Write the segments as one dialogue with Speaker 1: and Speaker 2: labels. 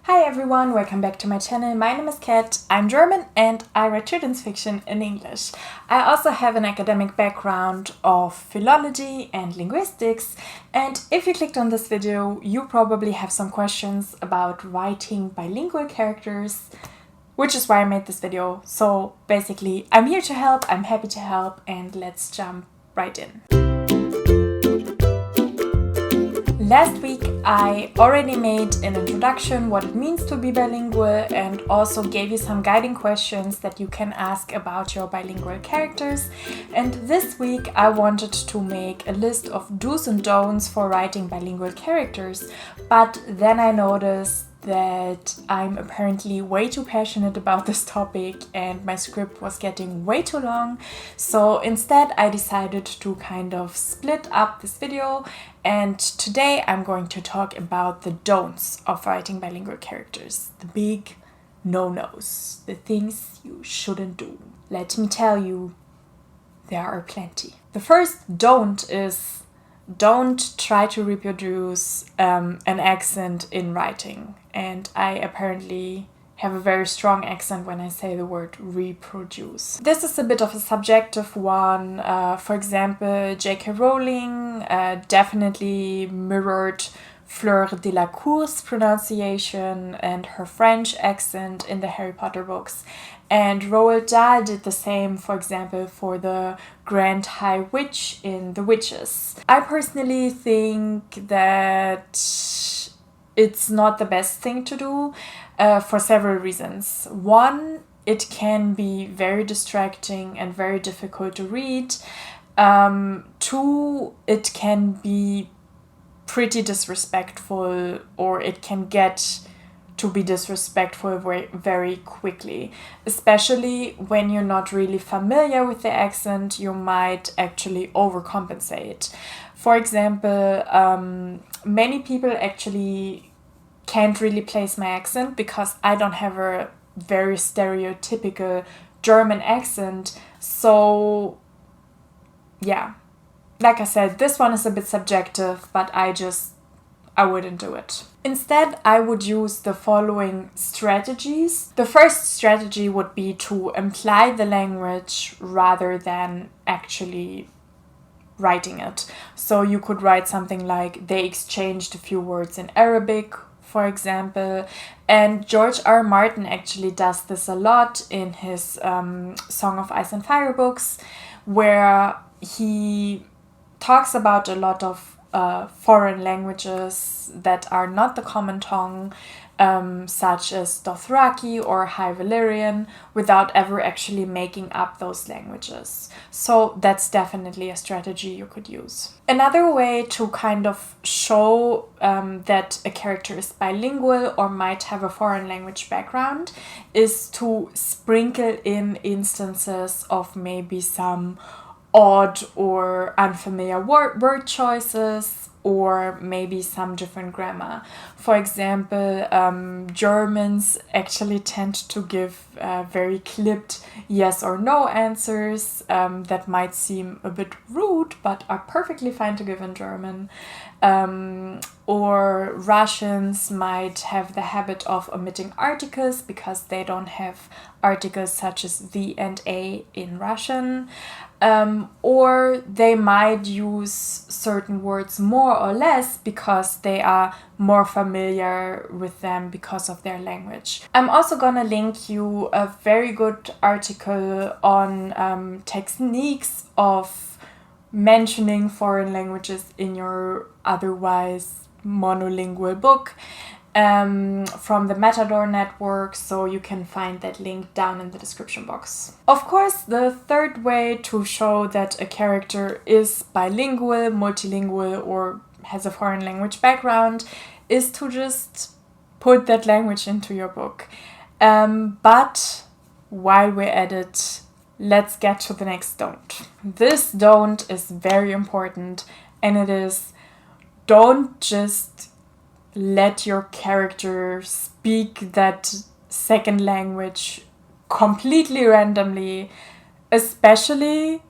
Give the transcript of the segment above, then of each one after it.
Speaker 1: Hi everyone, welcome back to my channel. My name is Kat, I'm German and I write children's fiction in English. I also have an academic background of philology and linguistics, and if you clicked on this video, you probably have some questions about writing bilingual characters, which is why I made this video. So basically, I'm here to help, I'm happy to help, and let's jump right in. Last week I already made an introduction what it means to be bilingual and also gave you some guiding questions that you can ask about your bilingual characters. And this week I wanted to make a list of do's and don'ts for writing bilingual characters, but then I noticed that I'm apparently way too passionate about this topic and my script was getting way too long. So instead I decided to kind of split up this video, and today I'm going to talk about the don'ts of writing bilingual characters, the big no-nos, the things you shouldn't do. Let me tell you, there are plenty. The first don't is don't try to reproduce an accent in writing. And I apparently have a very strong accent when I say the word reproduce. This is a bit of a subjective one. For example, J.K. Rowling definitely mirrored Fleur Delacour's pronunciation and her French accent in the Harry Potter books. And Roald Dahl did the same, for example, for the Grand High Witch in The Witches. I personally think that it's not the best thing to do for several reasons. One, it can be very distracting and very difficult to read. Two, it can be pretty disrespectful, or it can get to be disrespectful very, very quickly. Especially when you're not really familiar with the accent, you might actually overcompensate. For example, many people actually can't really place my accent because I don't have a very stereotypical German accent. So yeah, like I said, this one is a bit subjective, but I wouldn't do it. Instead, I would use the following strategies. The first strategy would be to imply the language rather than actually writing it. So you could write something like, they exchanged a few words in Arabic, for example. And George R. Martin actually does this a lot in his Song of Ice and Fire books, where he talks about a lot of foreign languages that are not the common tongue, such as Dothraki or High Valyrian, without ever actually making up those languages. So that's definitely a strategy you could use. Another way to kind of show that a character is bilingual or might have a foreign language background is to sprinkle in instances of maybe some odd or unfamiliar word choices, or maybe some different grammar. For example, Germans actually tend to give very clipped yes or no answers that might seem a bit rude, but are perfectly fine to give in German. Or Russians might have the habit of omitting articles because they don't have articles such as the and a in Russian. Or they might use certain words more or less because they are more familiar with them because of their language. I'm also gonna link you a very good article on techniques of mentioning foreign languages in your otherwise monolingual book from the Matador network, so you can find that link down in the description box. Of course, the third way to show that a character is bilingual, multilingual, or has a foreign language background is to just put that language into your book. But while we're at it, let's get to the next don't. This don't is very important, and it is, don't just let your character speak that second language completely randomly, especially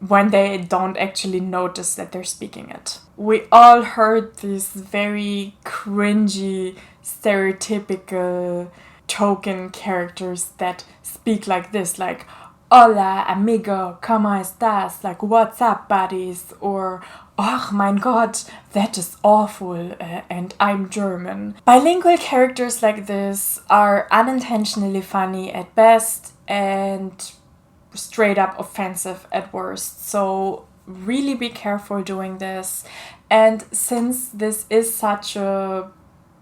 Speaker 1: when they don't actually notice that they're speaking it. We all heard these very cringy stereotypical token characters that speak like this, like hola amigo, ¿cómo estás? Like what's up buddies? Or oh mein Gott, that is awful, and I'm German. Bilingual characters like this are unintentionally funny at best and straight up offensive at worst. So really be careful doing this. And since this is such a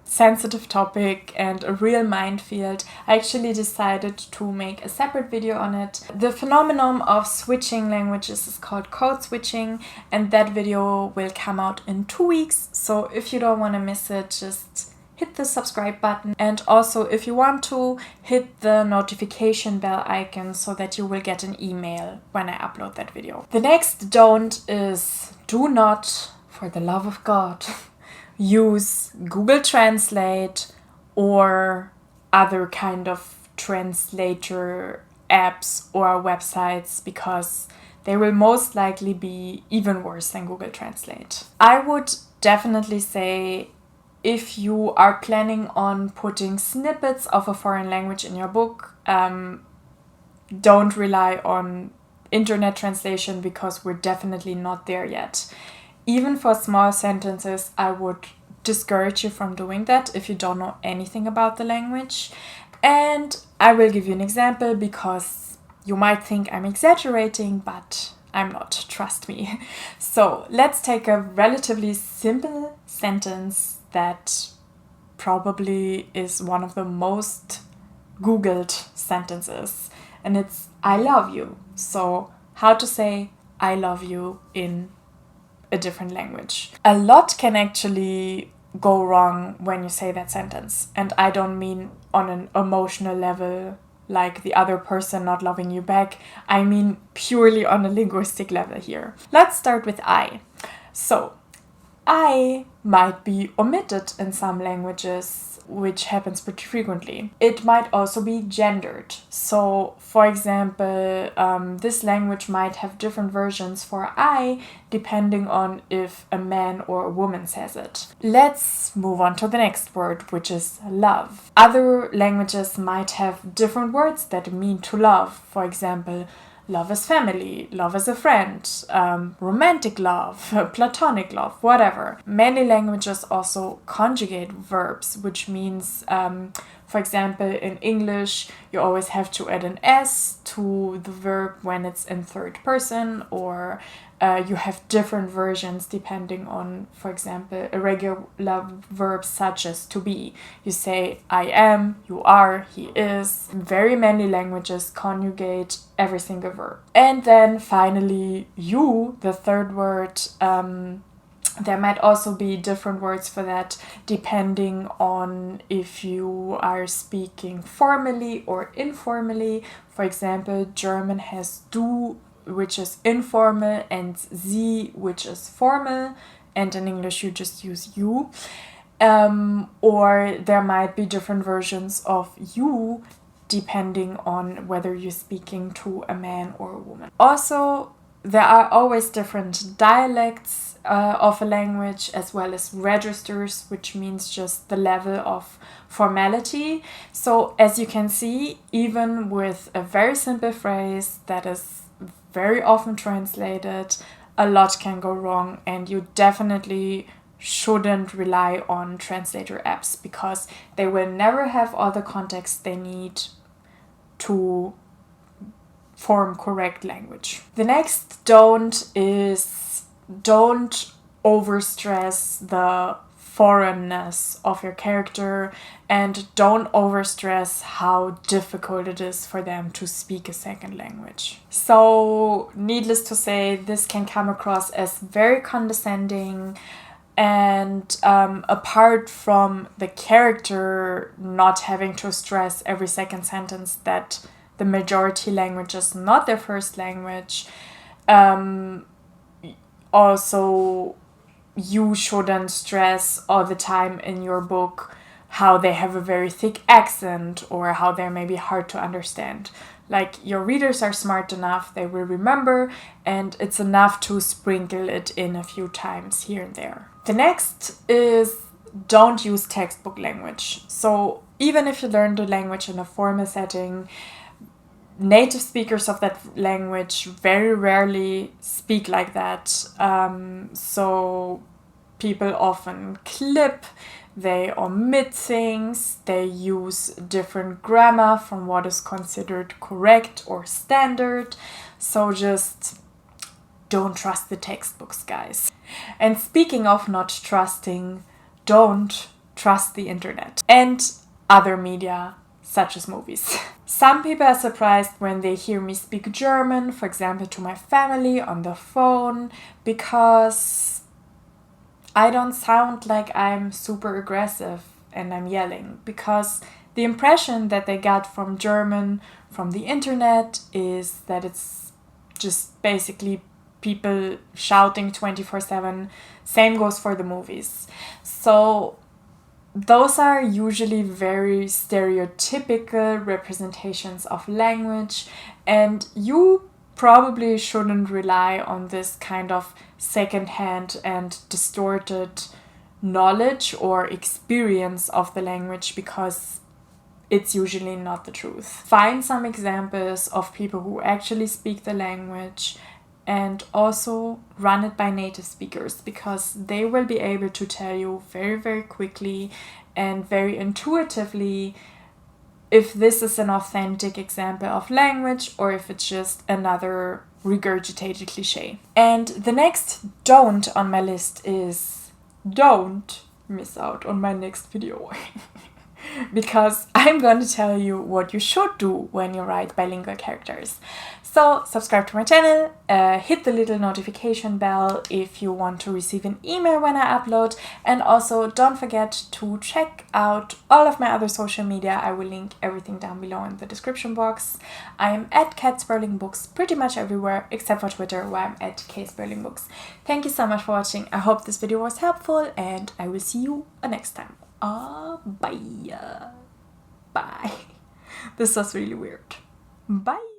Speaker 1: sensitive topic and a real minefield, I actually decided to make a separate video on it. The phenomenon of switching languages is called code switching, and that video will come out in 2 weeks. So if you don't want to miss it, just hit the subscribe button. And also, if you want to, hit the notification bell icon so that you will get an email when I upload that video. The next don't is do not, for the love of God, use Google Translate or other kind of translator apps or websites, because they will most likely be even worse than Google Translate. I would definitely say, if you are planning on putting snippets of a foreign language in your book, don't rely on internet translation, because we're definitely not there yet. Even for small sentences, I would discourage you from doing that if you don't know anything about the language. And I will give you an example, because you might think I'm exaggerating, but I'm not, trust me. So let's take a relatively simple sentence that probably is one of the most Googled sentences, and it's I love you. So how to say I love you in a different language. A lot can actually go wrong when you say that sentence, and I don't mean on an emotional level, like the other person not loving you back. I mean purely on a linguistic level here. Let's start with I. So I might be omitted in some languages, which happens pretty frequently. It might also be gendered. So, for example, this language might have different versions for I depending on if a man or a woman says it. Let's move on to the next word, which is love. Other languages might have different words that mean to love. For example, love as family, love as a friend, romantic love, platonic love, whatever. Many languages also conjugate verbs, which means, for example, in English, you always have to add an S to the verb when it's in third person, or you have different versions depending on, for example, irregular verbs such as to be. You say I am, you are, he is. Very many languages conjugate every single verb. And then finally, you, the third word. There might also be different words for that depending on if you are speaking formally or informally. For example, German has du, which is informal, and sie, which is formal, and in English you just use you. Or there might be different versions of you depending on whether you're speaking to a man or a woman. Also, there are always different dialects of a language, as well as registers, which means just the level of formality. So as you can see, even with a very simple phrase that is very often translated, a lot can go wrong, and you definitely shouldn't rely on translator apps, because they will never have all the context they need to form correct language. The next don't is don't overstress the foreignness of your character, and don't overstress how difficult it is for them to speak a second language. So, needless to say, this can come across as very condescending, and apart from the character not having to stress every second sentence that the majority language is not their first language, also you shouldn't stress all the time in your book how they have a very thick accent or how they're maybe hard to understand. Like, your readers are smart enough, they will remember, and it's enough to sprinkle it in a few times here and there. The next is don't use textbook language. So even if you learn the language in a formal setting, native speakers of that language very rarely speak like that. So people often clip, they omit things, they use different grammar from what is considered correct or standard. So just don't trust the textbooks, guys. And speaking of not trusting, don't trust the internet and other media such as movies. Some people are surprised when they hear me speak German, for example, to my family on the phone, because I don't sound like I'm super aggressive and I'm yelling, because the impression that they got from German from the internet is that it's just basically people shouting 24/7. Same goes for the movies. So those are usually very stereotypical representations of language, and you probably shouldn't rely on this kind of secondhand and distorted knowledge or experience of the language, because it's usually not the truth. Find some examples of people who actually speak the language and also run it by native speakers, because they will be able to tell you very, very quickly and very intuitively if this is an authentic example of language or if it's just another regurgitated cliche. And the next don't on my list is don't miss out on my next video. Because I'm going to tell you what you should do when you write bilingual characters. So subscribe to my channel, hit the little notification bell if you want to receive an email when I upload, and also don't forget to check out all of my other social media. I will link everything down below in the description box. I am at @KatSperlingBooks pretty much everywhere except for Twitter, where I'm at @KSperlingBooks. Thank you so much for watching. I hope this video was helpful, and I will see you next time. Bye. Bye. This was really weird. Bye.